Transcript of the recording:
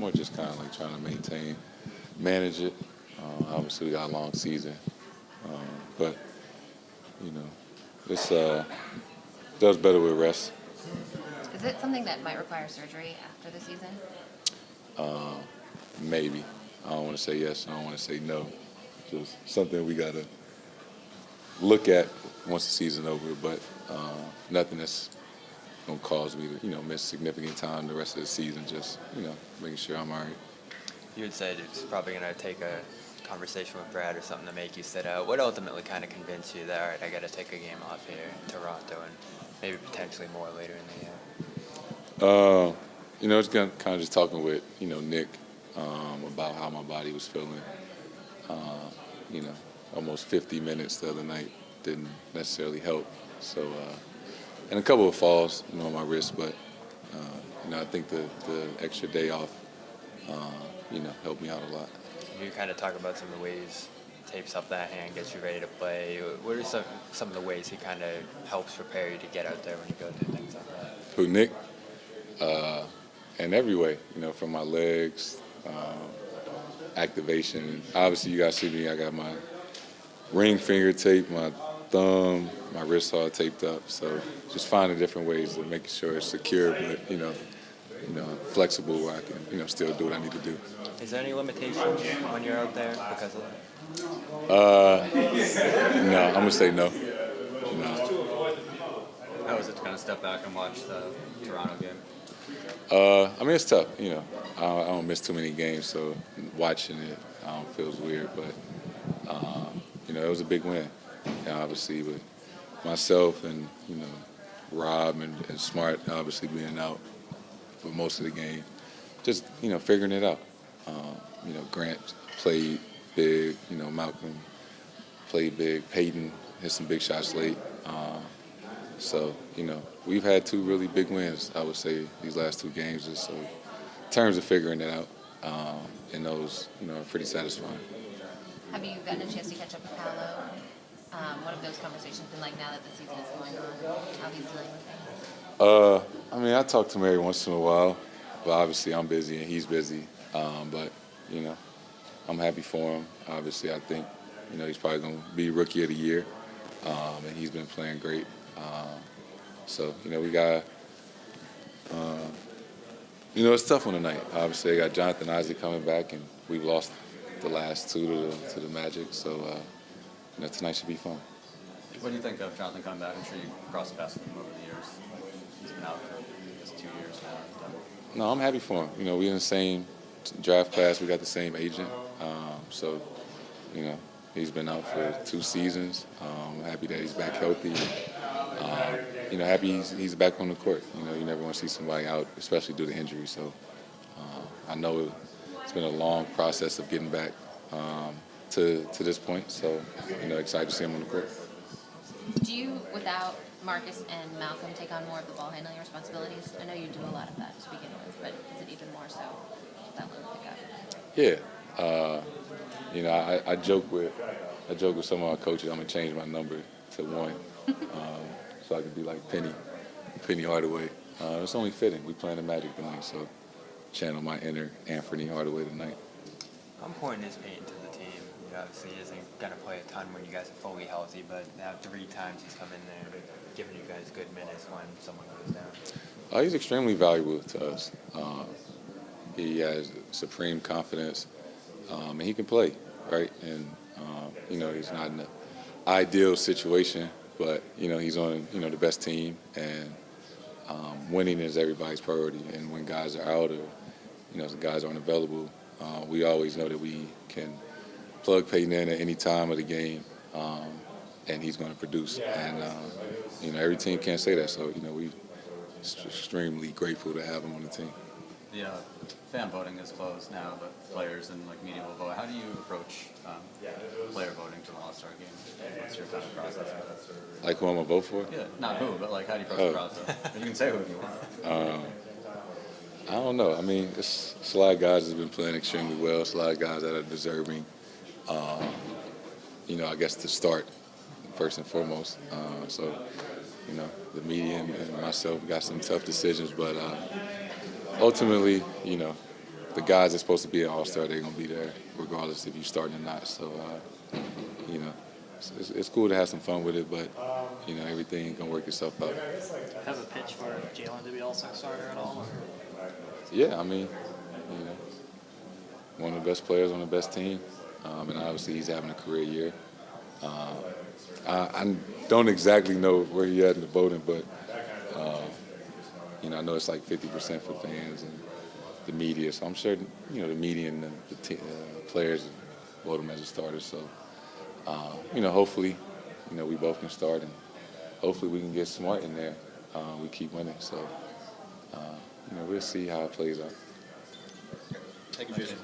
more just kind of like trying to manage it. Obviously, we got a long season, but this does better with rest. Is it something that might require surgery after the season? Maybe. I don't want to say yes. I don't want to say no. Just something we got to look at once the season's over, but nothing that's going to cause me to, miss significant time the rest of the season. Just, making sure I'm all right. You had said it's probably going to take a conversation with Brad or something to make you sit out. What ultimately kind of convinced you that, all right, I got to take a game off here in Toronto and maybe potentially more later in the year? It's kind of just talking with, Nick about how my body was feeling. Almost 50 minutes the other night didn't necessarily help. So, and a couple of falls, on my wrist, but, I think the extra day off, helped me out a lot. Can you kind of talk about some of the ways he tapes up that hand, gets you ready to play? What are some of the ways he kind of helps prepare you to get out there when you go through things like that? Who, Nick? In every way, from my legs, activation. Obviously, you guys see me. I got my ring finger taped, my thumb, my wrist all taped up. So just finding different ways of making sure it's secure, but flexible where I can still do what I need to do. Is there any limitations when you're out there because of that? No, I'm gonna say no. No. How was it to kind of step back and watch the Toronto game? It's tough. I don't miss too many games, so watching it feels weird. But it was a big win. Obviously, with myself and Rob and Smart obviously being out for most of the game, just figuring it out. Grant played big. Malcolm played big. Peyton hit some big shots late. So, we've had two really big wins, I would say, these last two games. Just so in terms of figuring it out, and those, are pretty satisfying. Have you gotten a chance to catch up with Paolo? What have those conversations been like now that the season is going on? How he's dealing with things? I talk to him every once in a while, but obviously I'm busy and he's busy. But, I'm happy for him. Obviously, I think, he's probably going to be Rookie of the Year, and he's been playing great. So, we got, it's tough on the night. Obviously, I got Jonathan Isaac coming back, and we've lost the last two to the Magic. So, tonight should be fun. What do you think of Jonathan coming back? I'm sure you crossed paths with him over the years. He's been out for, 2 years now. No, I'm happy for him. We're in the same draft class. We got the same agent. So, he's been out for 2 seasons. I'm happy that he's back healthy. Happy he's back on the court. You never want to see somebody out, especially due to injury. So I know it's been a long process of getting back to this point. So, excited to see him on the court. Do you, without Marcus and Malcolm, take on more of the ball handling responsibilities? I know you do a lot of that to begin with, but is it even more so that little pickup? Yeah. I joke with some of our coaches. I'm gonna change my number to 1, so I can be like Penny Hardaway. It's only fitting. We playing the Magic tonight, so channel my inner Anthony Hardaway tonight. How important is Peyton to the team? Obviously, he isn't going to play a ton when you guys are fully healthy, but now 3 times he's come in there and giving you guys good minutes when someone goes down. He's extremely valuable to us. He has supreme confidence, and he can play, right? And, he's not in an ideal situation, but, he's on, the best team, and winning is everybody's priority. And when guys are out or, the guys aren't available, we always know that we can plug Peyton in at any time of the game, and he's going to produce. And, every team can't say that. So, we're extremely grateful to have him on the team. The fan voting is closed now, but players and media will vote. How do you approach player voting to the All-Star game? What's your kind of process for that? Like who I'm going to vote for? Yeah, not who, but how do you approach the process? You can say who if you want. I don't know. It's a lot of guys that have been playing extremely well. It's a lot of guys that are deserving, I guess, to start first and foremost. So, the media and myself got some tough decisions, but ultimately, the guys that's supposed to be an All-Star, they're going to be there regardless if you're starting or not. So, you know, it's cool to have some fun with it, but, you know, everything ain't going to work itself out. Have a pitch for Jalen to be All-Star starter at all? Yeah, I mean, you know, one of the best players on the best team, and obviously he's having a career year. I don't exactly know where he at in the voting, but, you know, I know it's like 50% for fans and the media, so I'm sure, you know, the media and the players vote him as a starter. So, you know, hopefully, you know, we both can start, and hopefully we can get Smart in there. We keep winning, so, you know, we'll see how it plays out. Thank you, Jayson.